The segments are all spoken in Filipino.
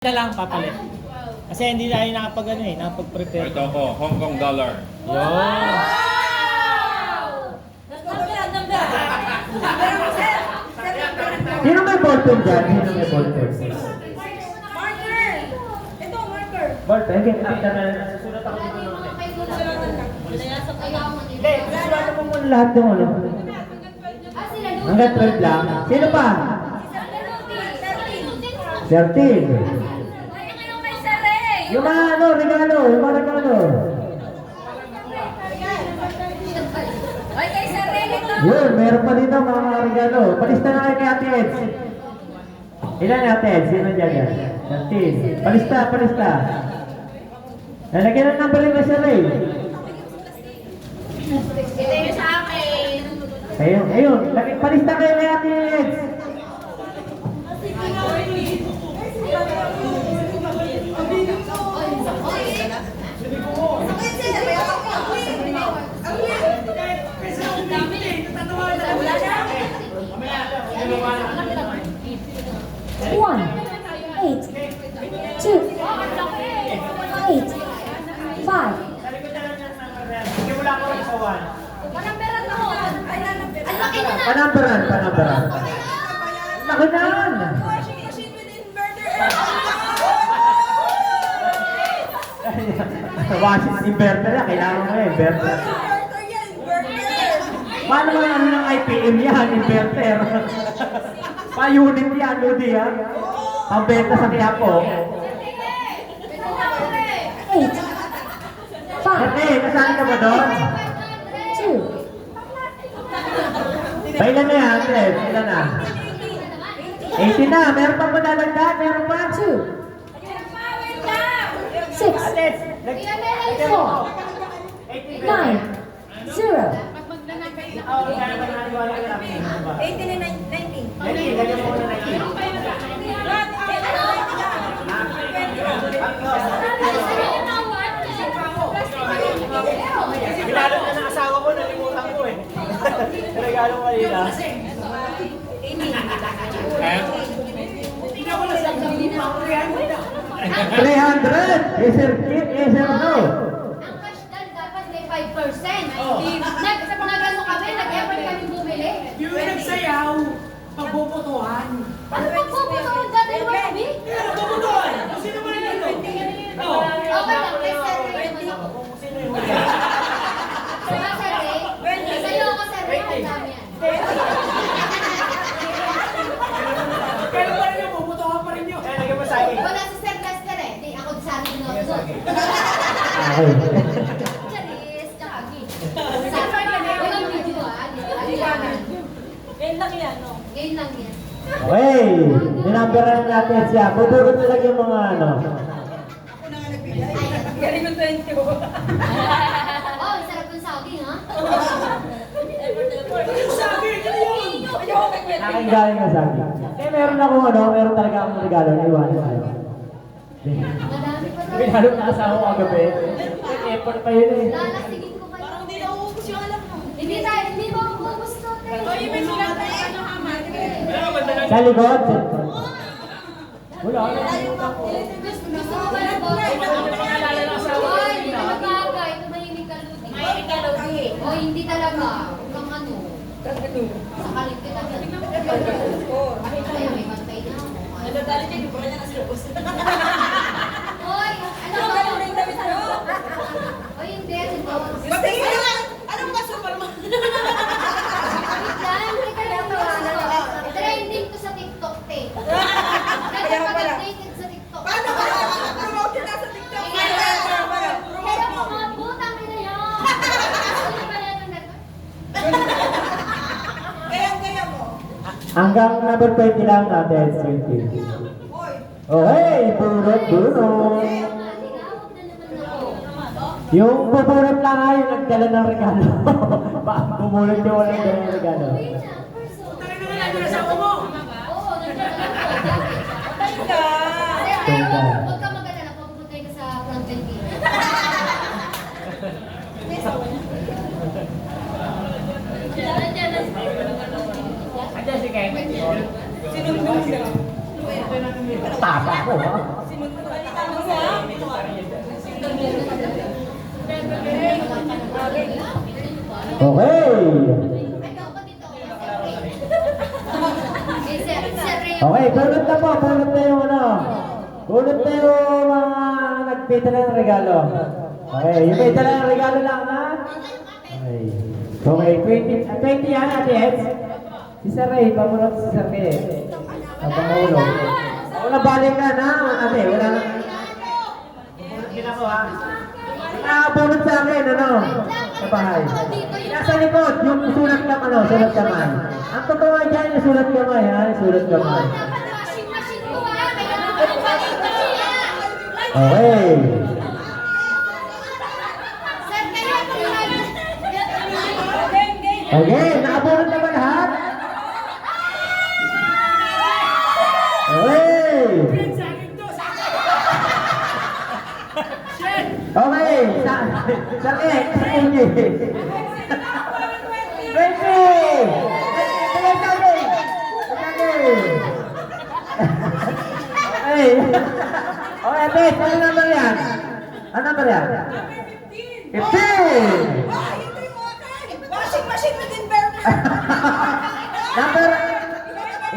Na lang papalit. Kasi hindi tayo nakapag-prepare. Ito ko, Hong Kong dollar. Yun. Sino may ballpen dyan? Sino may ballpen? Marker! Ito, marker! Ballpen? Okay, after na susulat ako dito ng Hindi, susulat mo muna lahat ng ulo. Hanggang 12 lang. Sino pa? 13. Yung mga regalo, yung mga regalo. Yun, meron pa dito mga regalo. Palista na kayo kay Ate Eds. Ilan Ate Eds? Sino dyan yan? 13. Palista. Lalagyan ng number yung Sir Ray. Ito yung sa akin. Ayun. Palista kayo kay Ate Eds. One, 8, 2, 8, 5. Simula ko lang sa 1. Panamperan. Laki na yan. Washing machine with inverter. Washing inverter yan. Kailangan mo inverter. Inverter yan, inverter. Paano mo ano ng IPM yan? Inverter. Pa-unit yan, Ludi ha? Pambenta sa Quiapo. 8, 5, Ate, nasaan ka ba doon? 2, Ilan na yan, Ate? Ilan na? 80 na. Meron pa ba dadagdag? Meron pa? 2, 6, 4, 9, 0. 18 and 19. Regalo na ng asawa ko, nalimutan ko eh. Regalo ko kanina. 300! Sir Kit, Sir No. Ang cash down dapat may 5%. Sa mga gano'n kami, nag-effort kami bumili. Yung nagsayaw, pagbubutuhan. Ano pagpuputuhan dati naman kami? Kaya nagbubutuhan! Sino ba rin ito? Okay lang, may survey naman ako. Sa survey, sa'yo ako survey, ang dami yan. Pero pa rin yung bubutuhan pa rin yun. Lagyan mo sa akin. Wala si Sir Lester eh. Di ako sa akin no. Okay. Charis, tsaka Gi. Walang video ah. Ngayon lang yan, no? Ngayon lang yan. Okay. Ninamberan natin siya. Pupurot na lang yung mga ano. Galing ng 20. Oh, ang sarap ng saging ha? Sabi, ito yun! Aking galing na sa akin. Kaya meron akong meron talaga akong regalo na iwan sa'yo. Madami pa tayo. Regalo na asawa ko kagabi. Effort pa yun eh. Lalasigin ko kayo. Parang hindi nauubos yung alam mo. Hindi mo ako gusto. May sulat na ano ha, Marker? Sa likod. Wala. Gusto mo ba ng boto? Hoy, hindi ka magkakay. Tumahimik ka, Ludi. Mahilig ka, Ludi. O, hindi talaga. Huwag kang ano. Sakalit kita dyan. Ay, may bantay na ako. Nadadali niya, di ba niya nasilubos? Hoy, ano Ano ba? ba yung damit ano? Hoy, hindi. Ito. Ba't anong ka Superman? Wait lang, teka lang. Trending to sa TikTok, te. Nagpapag-updated sa TikTok. Paano ka promote na sa TikTok? Kaya mga butang na yun. Ano pala nung Kaya mo. Hanggang number 20 lang natin, Sweetie. Hoy. Okay, purot. Tinawag na naman ako. Yung pupurot lang ay yung nagdala ng regalo. Bumulot yung walang dala ng regalo. Wait na, person. Tayo na nga yung asawa mo! Oo, nandiyan lang ako. Patay ka. Huwag ka mag-alala, papupuntay ka sa front end game. Andiyan si Ken. Sinumbong siya. Tapa ko, ha? Okay. Okay, bunot na po. Bunot na yung ano. Bunot na yung mga nagpita ng regalo. Okay, yung may dala ng regalo lang ha. Okay. Okay, 20 yan, Ate Eds. Si Sir Ray, pamunot si Sir Ray. Ang pangulo. Wala balik ka na, ate. Wala na. Bunot ako ha. Nakabunot sa akin, ano? Sa bahay. Nasa likod, yung sulat kamay, ano? Sulat kamay. Ang totoo nga dyan, yung sulat kamay, ha? Yung sulat kamay. Okay. Okay, nakabunot na ba lahat? Okay. Okay, sa X, sa Unyi. 20! Okay. Okay, ate, ano number yan? Ano number yan? 15! Ito yung akin. Washing machine with inverter. Number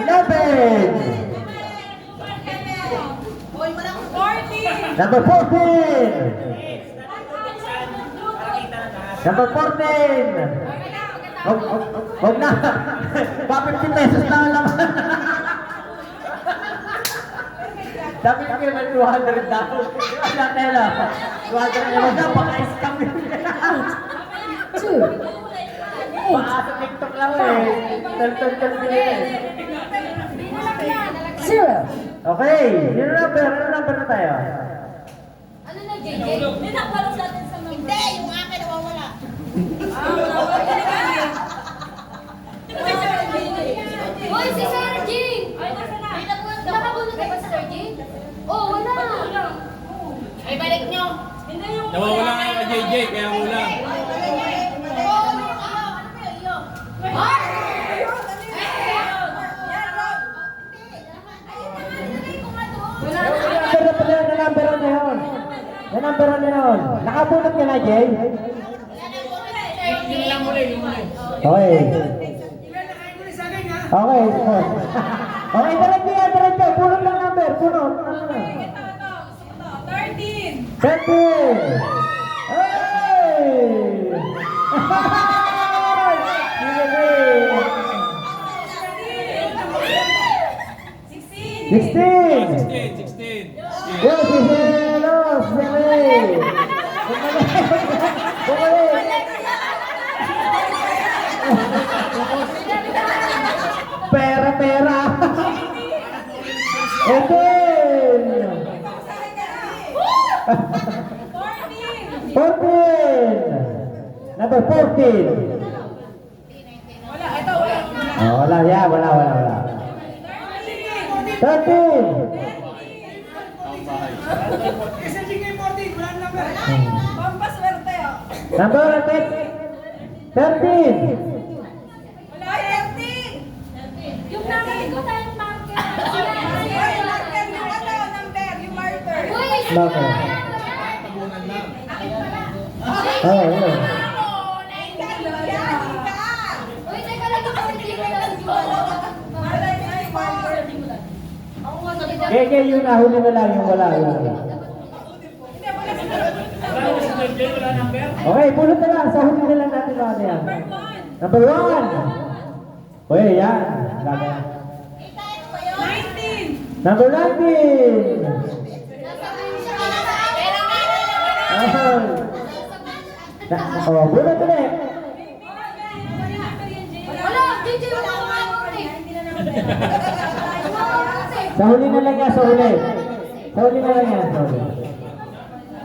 11! Hoy, walang 40. Number 14! Number 14! Huwag na! Pa 50 pesos na lang! Sabi ko may 200 na. Wala tela. 200 na lang. Paka-scam yun. 2, Baka sa TikTok lang eh. Tal-tal-tal din eh. 0. Okay. Yun number. Ano number na tayo? Ano na, JJ? Hindi, yung akin nawawala. Hoy, si Sir Jean! Nakabunod na ba si Sir Jean? Oh, wala. Ay, balik nyo. Nawawala nga yung JJ, kaya wala. Number na yun. Number na yun. Nakabunot ka na, Jay? Yun lang muli, yun muli. Okay. Nakain ko rin sa akin, ha? Okay. Okay, diretso yan, diretso. Punot lang number. Punot. 13. 20! Hey! Sige, 16! 16. Yo, si Zelos! Zelos! Bumalik! Pera, pera! Again! 14! Number 14! Oh, wala yan, wala. 13! Kasi JJ 14, wala na number. Pampaswerte, oh. Number 13! Wala, 13. Yung namin ko tayo marker. Hoy, marker yung ano, number, yung marker. Uy, Bakit? Akin pala. Oh, yun. Uy, teka lang ako. Hindi ko lang ako nga nakita. Kaya yun na, huli na lang yung wala. Wala si JJ, wala number. Okay, pulot na lang. Sa huli na lang natin mga yan. Number 1! Uy, yan. Gagaya. 19. Number 19! Oh, pulot ulit. Wala, JJ, wala ko nga ako eh. Sa huli na lang yan, sa huli. Sa huli na lang yan, sa huli.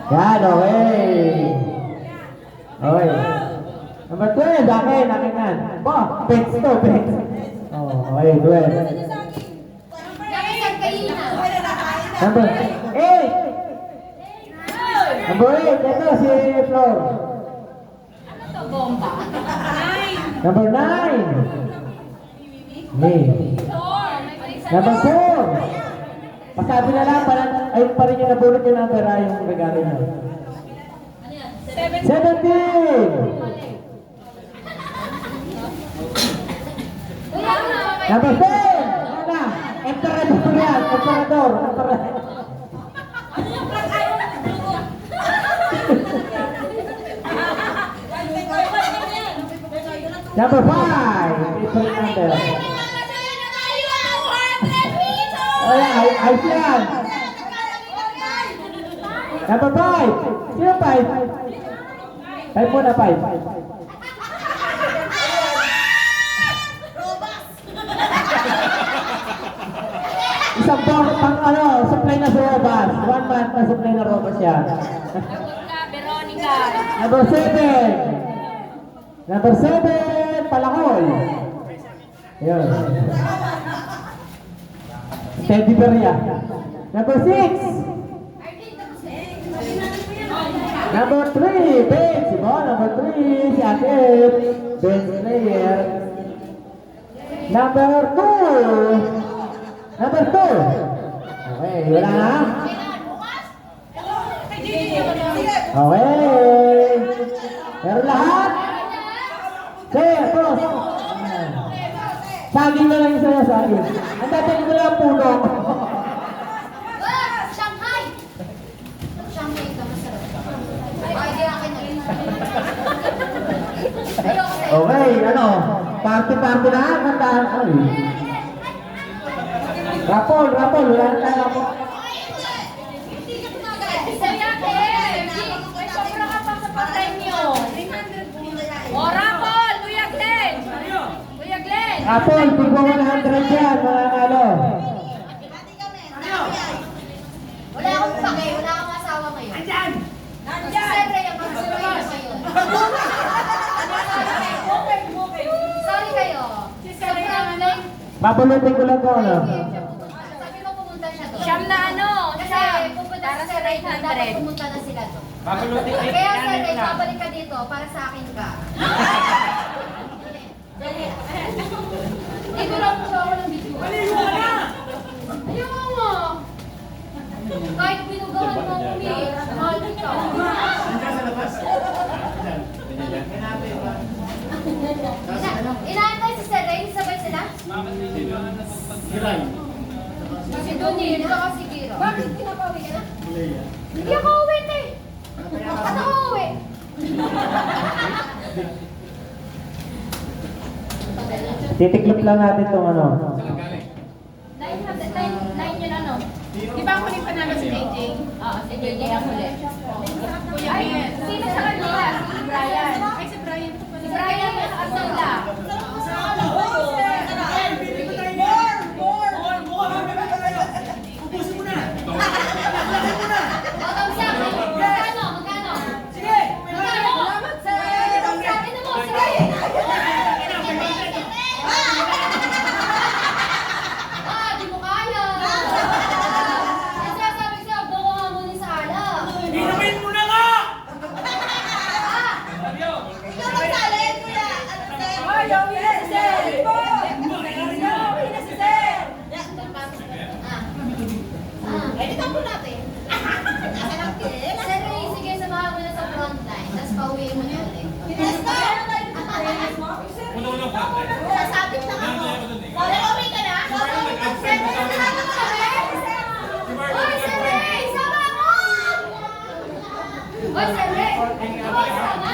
Yan, okay. Okay. Number 12, akin yan. Ba, pets to, pets. Oh, okay, 12. Nakisag kayo na. Number 8. Number 8, ito si Flor. Ano to, bomba? Number 9. Me. Number 4. Pasabi na lang, parang ayun pa rin yung nabulot yung number ay yung regalo niya. 17! Number 10! Ano? Emperador yan! Emperador! Number 5! Favorite number. Ay, ayos yan! Number 5! Sino 5? 5 muna, 5. Isang pang supply na sa robas. 1 month na supply na robas yan. Veronica. Number 7. Number 7, Palakol. Yun. Teddy bear yan. Number 6. Number 3, bench. Number 3, si Ate Ed. Bench player. Number 2. Number 2. Okay, wala na? Okay. Pero lahat? Sir, boss. Saging na lang yung sa'yo, saging. Ang dating ko lang puno. Shanghai! Shanghai ka masarap. Ay, di akin na rin. Okay, party na, kantaan. Ay. Rapol, wala na tayo rapol. May sobra ka pa sa patay niyo. O, Rapol! Kuya Glenn! Kuya Glenn! Rapol, tigwa 100 yan, mga nalo. Wala akong pake, wala akong asawa ngayon. Andyan! Siyempre, yung pagsasabi na ngayon. Sorry kayo. Sobrang late. Babulutin ko lang ko, ano? Sabi mo pumunta siya doon. Siyam na ano? Kasi pupunta Para sa sa Ray na dapat 900. pumunta na sila doon. Papulutin kayo. Kaya sa Ray, babalik ka dito para sa akin ka. Ito lang po ako ng video. Maligo ka na! Ayaw mo. Kahit binugahan mo ako ni mahal ka. Nandiyan sa labas. Inaantay si Sir Ray, sabay sila? Giray. Si Donnie, dito ka si Kiro. Bakit pinapauwi ka na? Hindi ako uwi, te. Ba't ako uwi? Titiklop lang natin itong ano. 9 yun ano? Di ba ako rin panalo si JJ? Oo, si JJ ang huli. Kuya Ben. Sino sa kanila? Si Brian. Ay, si Brian. Si Brian yung asala. Ubusin mo na! Bottom sa akin. Magkano? Magkano? Sige! Magkano? Bottom sa akin na mo. Sige. Di mo kaya. Kasi sabi ko sa'yo, buko nga muna sa ala. Inumin mo na nga! Ikaw magsalin, kuya. Ano, sir? Ayaw na si Sir! Editan po natin. Sir Ray, sige, samahan mo na sa frontline. Tapos pauwiin mo na ulit. Sasabit lang ako. Pauwi ka na? Sir Ray, samahan mo kami. Oy, Sir Ray, sama mo! Oy, Sir Ray, sama?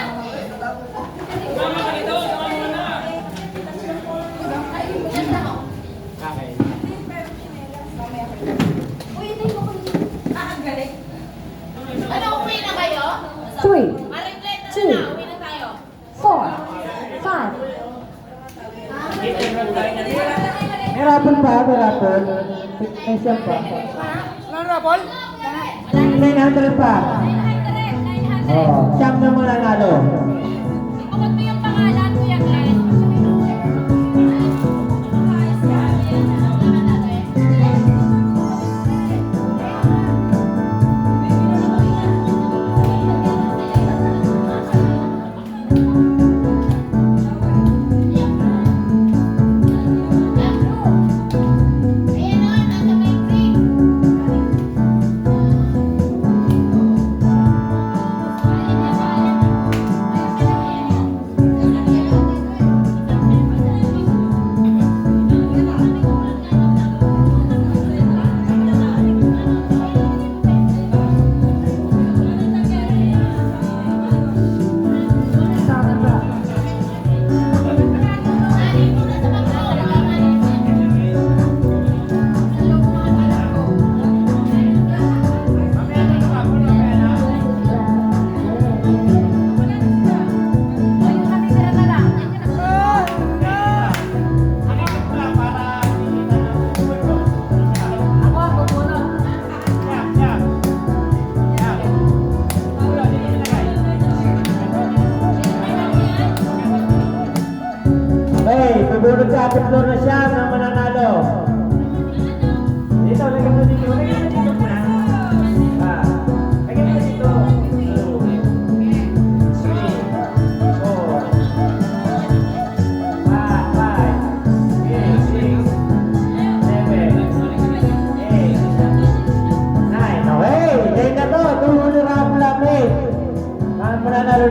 Yan lang ako. Uy, hindi mo ko ano, uwi na kayo? 3, Maring-late na 2, na, uwi na tayo. 4, 5. May rapol pa, may rapol. May siyam pa. Ano, Rapol? 900 pa. 900. Oo, siyam na mga nalo. Bukod mo yung pangalan, Kuya Glenn. Ayan o, nasa may green.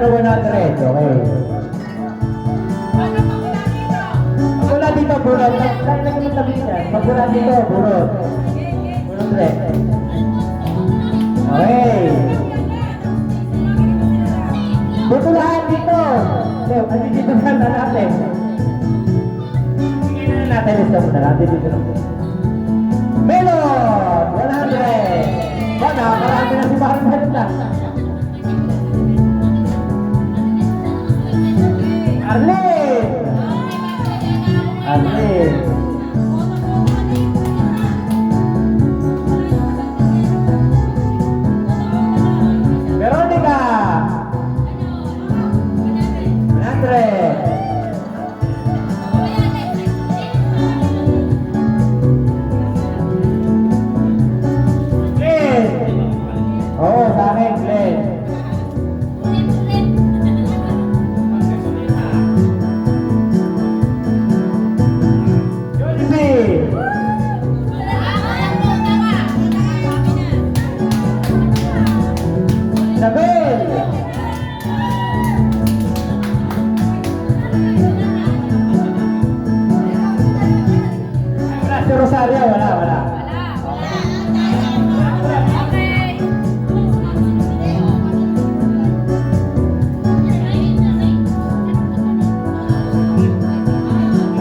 Magkano 100? Okay. Pag wala dito, burot. Tayo lang yung tabi niyan. Pag wala dito, burot. Burot rin. Okay. Buto lahat dito. Leo, ano dito na natin? Sige na natin. Lista mo na natin dito lang. Melon! 100! Ba, nakakarami na si Bakang Maganda. Arlene! Arlene! Veronica! 100! Glenn! Oo, sa akin, Glenn. Jollibee! Isabel! Wala si Rosario, wala.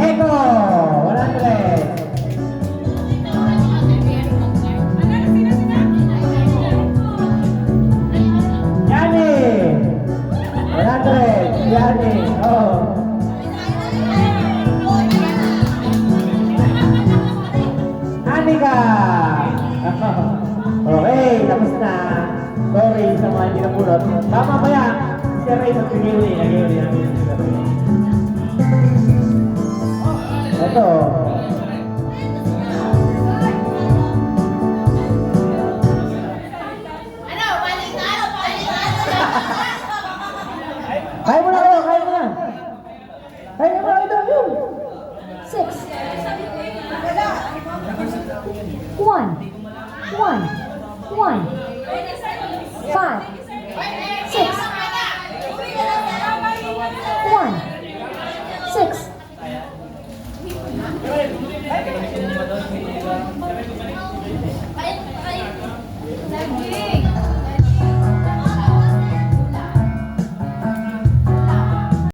Eko! 100! Yani! 100! Yani! Oh! Anika! Okay, tapos na. Sorry sa mga hindi napulot. Tama ba yan? Si Ray sa pigili. Ito. Kaya mo na kayo, kaya mo na. Kaya mo na kayo. 6 1 5 6